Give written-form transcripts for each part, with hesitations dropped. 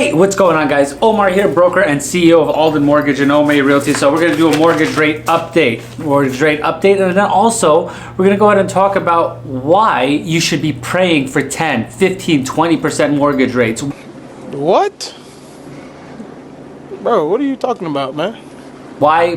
Hey, what's going on, guys? Omar here, broker and CEO of Alden Mortgage and Ome Realty. So we're going to do a mortgage rate update, and then also we're going to go ahead and talk about why you should be praying for 10, 15, 20% mortgage rates. What? Bro, what are you talking about, man? Why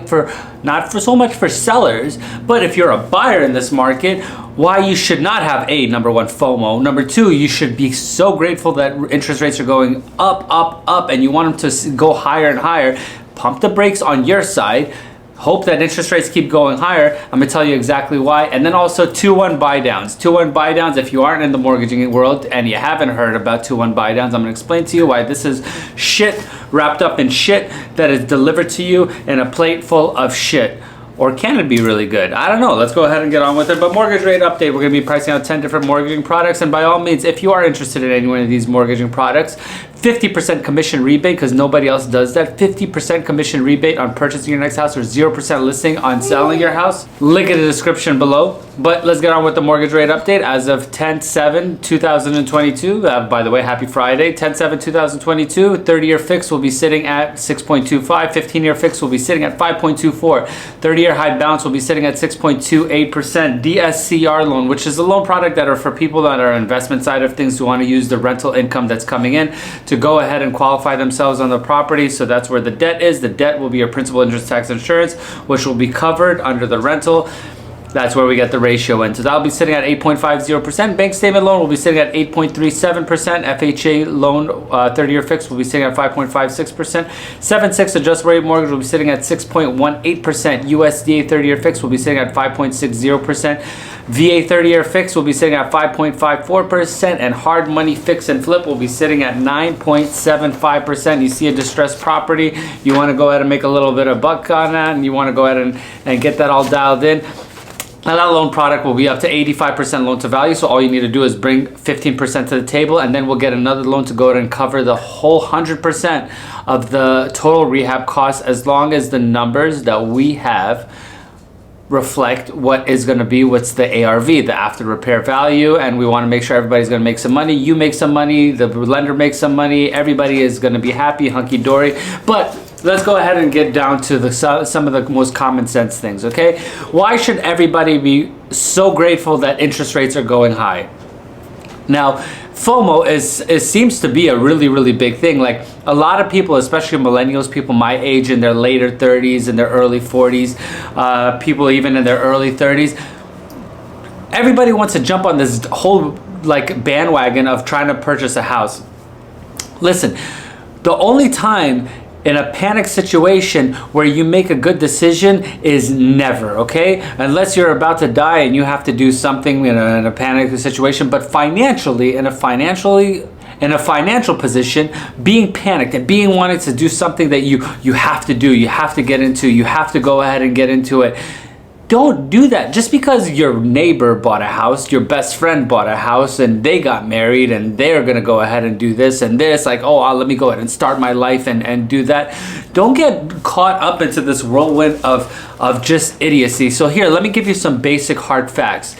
not for so much for sellers, but if you're a buyer in this market, why you should not have number one, FOMO. Number two, you should be so grateful that interest rates are going up, and you want them to go higher and higher. Pump the brakes on your side. Hope that interest rates keep going higher. I'm gonna tell you exactly why. And then also 2-1 buy downs. 2-1 buy downs, if you aren't in the mortgaging world and you haven't heard about 2-1 buy downs, I'm gonna explain to you why this is shit wrapped up in shit that is delivered to you in a plate full of shit. Or can it be really good? I don't know. Let's go ahead and get on with it. But mortgage rate update, we're going to be pricing out 10 different mortgaging products. And by all means, if you are interested in any one of these mortgaging products, 50% commission rebate, because nobody else does that. 50% commission rebate on purchasing your next house, or 0% listing on selling your house. Link in the description below. But let's get on with the mortgage rate update as of 10/7/2022. By the way, happy Friday. 10/7/2022, 30-year fix will be sitting at 6.25. 15-year fix will be sitting at 5.24. 30-year high bounce will be sitting at 6.28%. DSCR loan, which is a loan product that are for people that are investment side of things who want to use the rental income that's coming in to go ahead and qualify themselves on the property. So that's where the debt is. The debt will be your principal, interest, tax, insurance, which will be covered under the rental. That's where we get the ratio in. So that'll be sitting at 8.50%. Bank statement loan will be sitting at 8.37%. FHA loan, 30-year fix will be sitting at 5.56%. 7/6 adjustable rate mortgage will be sitting at 6.18%. USDA 30-year fix will be sitting at 5.60%. VA 30-year fix will be sitting at 5.54%. And hard money fix and flip will be sitting at 9.75%. You see a distressed property, you want to go ahead and make a little bit of buck on that, and you want to go ahead and get that all dialed in. Now that loan product will be up to 85% loan to value, so all you need to do is bring 15% to the table, and then we'll get another loan to go ahead and cover the whole 100% of the total rehab costs, as long as the numbers that we have reflect what is going to be, what's the ARV, the after repair value, and we want to make sure everybody's going to make some money. You make some money, the lender makes some money, everybody is going to be happy, hunky-dory. But let's go ahead and get down to some of the most common sense things, okay? Why should everybody be so grateful that interest rates are going high? Now, FOMO seems to be a really big thing. Like, a lot of people, especially millennials, people my age in their later 30s and their early 40s, people even in their early 30s, everybody wants to jump on this whole like bandwagon of trying to purchase a house. Listen, the only time in a panic situation where you make a good decision is never, okay? Unless you're about to die and you have to do something in a panic situation. But financially, in a financial position, being panicked and being wanting to do something that you have to do, you have to get into, you have to go ahead and get into it. Don't do that. Just because your neighbor bought a house, your best friend bought a house, and they got married and they're gonna go ahead and do this and this, like, oh, let me go ahead and start my life and do that. Don't get caught up into this whirlwind of just idiocy. So here, let me give you some basic hard facts.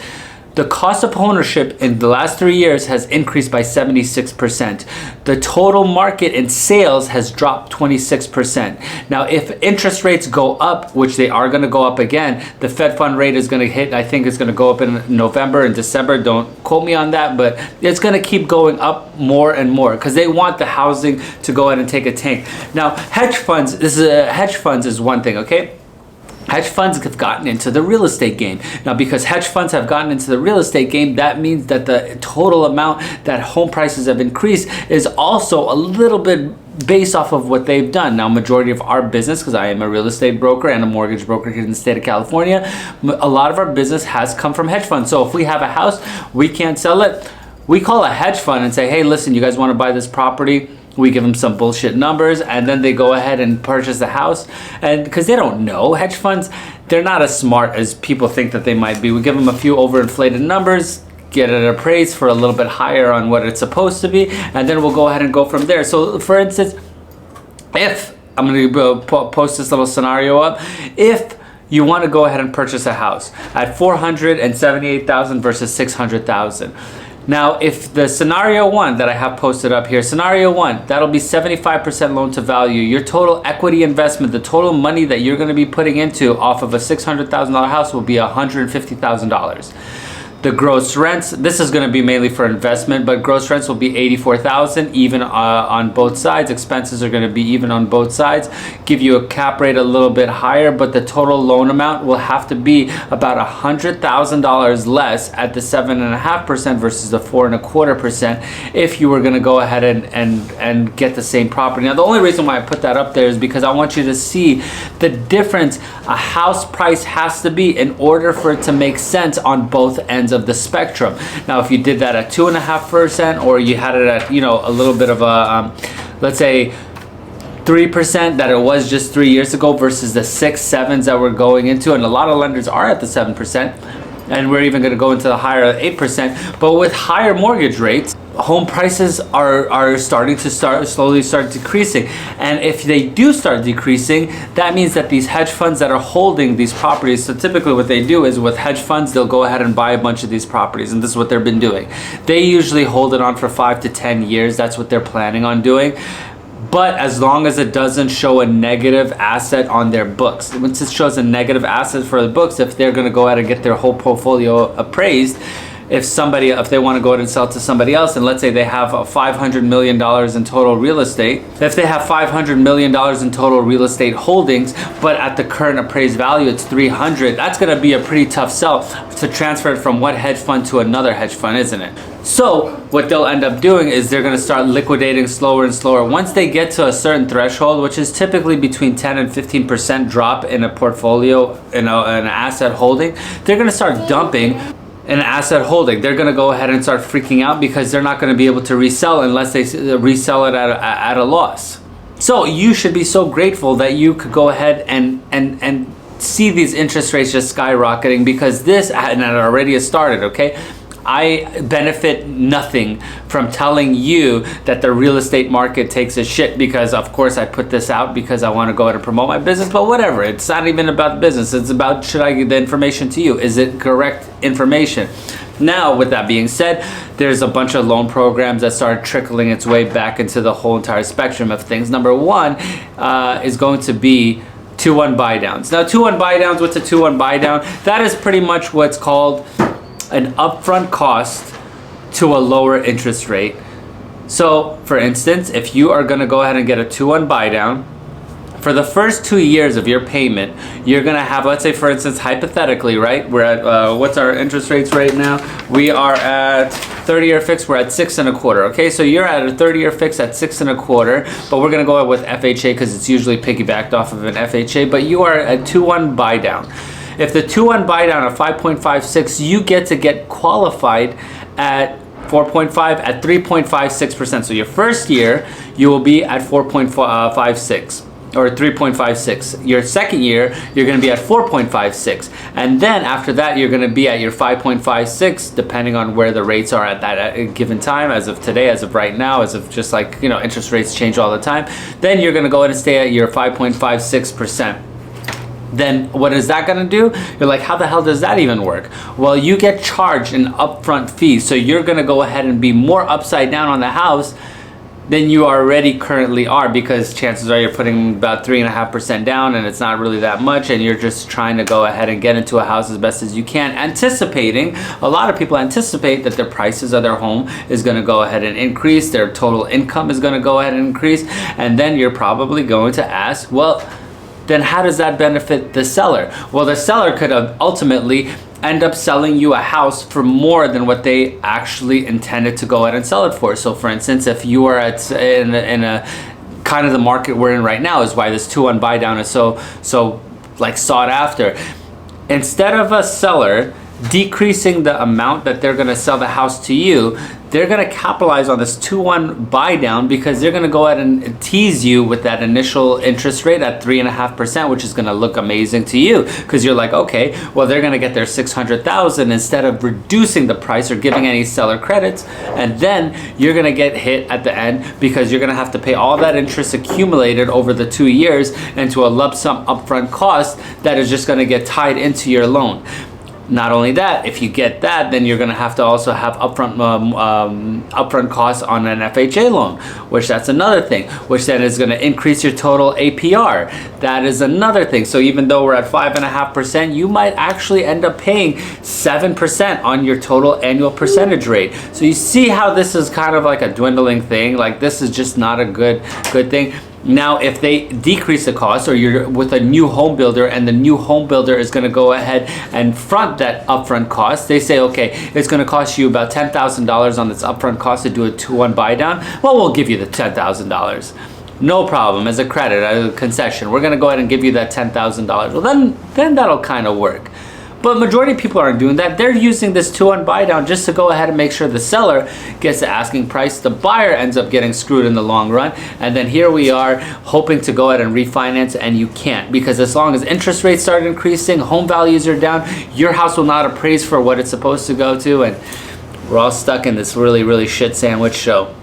The cost of ownership in the last 3 years has increased by 76%. The total market in sales has dropped 26%. Now, if interest rates go up, which they are going to go up again, the Fed fund rate is going to hit, I think it's going to go up in November and December. Don't quote me on that, but it's going to keep going up more and more because they want the housing to go ahead and take a tank. Now, hedge funds is one thing, okay? Hedge funds have gotten into the real estate game. Now, because hedge funds have gotten into the real estate game, that means that the total amount that home prices have increased is also a little bit based off of what they've done. Now, majority of our business, because I am a real estate broker and a mortgage broker here in the state of California, a lot of our business has come from hedge funds. So if we have a house, we can't sell it, we call a hedge fund and say, hey, listen, you guys want to buy this property? We give them some bullshit numbers, and then they go ahead and purchase the house. And because they don't know, hedge funds, they're not as smart as people think that they might be. We give them a few overinflated numbers, get it appraised for a little bit higher on what it's supposed to be, and then we'll go ahead and go from there. So for instance, if, I'm going to post this little scenario up, if you want to go ahead and purchase a house at $478,000 versus $600,000, Now, if the scenario one that I have posted up here, scenario one, that'll be 75% loan to value. Your total equity investment, the total money that you're going to be putting into off of a $600,000 house will be $150,000. The gross rents, this is going to be mainly for investment, but gross rents will be $84,000 even on both sides. Expenses are going to be even on both sides. Give you a cap rate a little bit higher, but the total loan amount will have to be about $100,000 less at the 7.5% versus the 4.25% if you were going to go ahead and get the same property. Now, the only reason why I put that up there is because I want you to see the difference a house price has to be in order for it to make sense on both ends of the spectrum. Now, if you did that at 2.5%, or you had it at, a little bit of a, let's say 3% that it was just 3 years ago versus the 6, 7s that we're going into, and a lot of lenders are at the 7%, and we're even going to go into the higher 8%. But with higher mortgage rates, home prices are starting to slowly start decreasing. And if they do start decreasing, that means that these hedge funds that are holding these properties, so typically what they do is with hedge funds, they'll go ahead and buy a bunch of these properties, and this is what they've been doing. They usually hold it on for 5 to 10 years. That's what they're planning on doing. But as long as it doesn't show a negative asset on their books. Once it shows a negative asset for the books, if they're going to go ahead and get their whole portfolio appraised, if they want to go ahead and sell it to somebody else, and let's say they have $500 million in total real estate, if they have $500 million in total real estate holdings, but at the current appraised value it's 300, that's going to be a pretty tough sell to transfer it from one hedge fund to another hedge fund, isn't it? So what they'll end up doing is they're going to start liquidating slower and slower. Once they get to a certain threshold, which is typically between 10 and 15% drop in a portfolio, an asset holding, they're going to start dumping an asset holding. They're going to go ahead and start freaking out because they're not going to be able to resell unless they resell it at a loss. So you should be so grateful that you could go ahead and see these interest rates just skyrocketing, because this, and it already has started, okay? I benefit nothing from telling you that the real estate market takes a shit, because of course I put this out because I want to go ahead and promote my business, but whatever. It's not even about the business. It's about, should I give the information to you? Is it correct information? Now, with that being said, there's a bunch of loan programs that start trickling its way back into the whole entire spectrum of things. Number one is going to be 2-1 buy downs. Now, 2-1 buy downs, what's a 2-1 buy down? That is pretty much what's called an upfront cost to a lower interest rate. So, for instance, if you are going to go ahead and get a 2-1 buy down, for the first 2 years of your payment, you're going to have, let's say, for instance, hypothetically, right? We're at, what's our interest rates right now? We are at 30-year fix, we're at 6.25. Okay, so you're at a 30-year fix at 6.25, but we're going to go with FHA because it's usually piggybacked off of an FHA, but you are at 2-1 buy down. If the 2-1 buy down of 5.56, you get qualified at 4.5 at 3.56%. So your first year, you will be at 4.56 or 3.56. Your second year, you're going to be at 4.56. And then after that, you're going to be at your 5.56, depending on where the rates are at that given time, as of today, as of right now, as of just like, interest rates change all the time. Then you're going to go ahead and stay at your 5.56%. Then what is that going to do? You're like, how the hell does that even work? Well, you get charged an upfront fee. So you're going to go ahead and be more upside down on the house than you already currently are, because chances are you're putting about 3.5% down and it's not really that much, and you're just trying to go ahead and get into a house as best as you can, anticipating, a lot of people anticipate that the prices of their home is going to go ahead and increase, their total income is going to go ahead and increase, and then you're probably going to ask, well, then how does that benefit the seller? Well, the seller could ultimately end up selling you a house for more than what they actually intended to go ahead and sell it for. So for instance, if you are in a kind of the market we're in right now, is why this 2-1 buy down is so like sought after. Instead of a seller decreasing the amount that they're going to sell the house to you, they're going to capitalize on this 2-1 buy down, because they're going to go ahead and tease you with that initial interest rate at 3.5%, which is going to look amazing to you, because you're like, okay, well, they're going to get their $600,000 instead of reducing the price or giving any seller credits, and then you're going to get hit at the end because you're going to have to pay all that interest accumulated over the 2 years into a lump sum upfront cost that is just going to get tied into your loan. Not only that, if you get that, then you're going to have to also have upfront costs on an FHA loan, which that's another thing, which then is going to increase your total APR. That is another thing. So even though we're at 5.5%, you might actually end up paying 7% on your total annual percentage rate. So you see how this is kind of like a dwindling thing. Like, this is just not a good thing. Now, if they decrease the cost, or you're with a new home builder and the new home builder is going to go ahead and front that upfront cost, they say, okay, it's going to cost you about $10,000 on this upfront cost to do a 2-1 buy down. Well, we'll give you the $10,000. No problem, as a credit, as a concession. We're going to go ahead and give you that $10,000. Well, then that'll kind of work. But majority of people aren't doing that. They're using this 2-1 buy down just to go ahead and make sure the seller gets the asking price. The buyer ends up getting screwed in the long run. And then here we are hoping to go ahead and refinance, and you can't, because as long as interest rates start increasing, home values are down, your house will not appraise for what it's supposed to go to, and we're all stuck in this really, really shit sandwich show.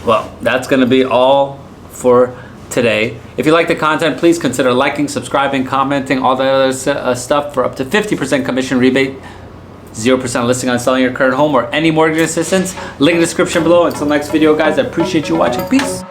Well, that's going to be all for today. If you like the content, please consider liking, subscribing, commenting, all that other stuff for up to 50% commission rebate, 0% listing on selling your current home, or any mortgage assistance. Link in the description below. Until next video, guys, I appreciate you watching. Peace.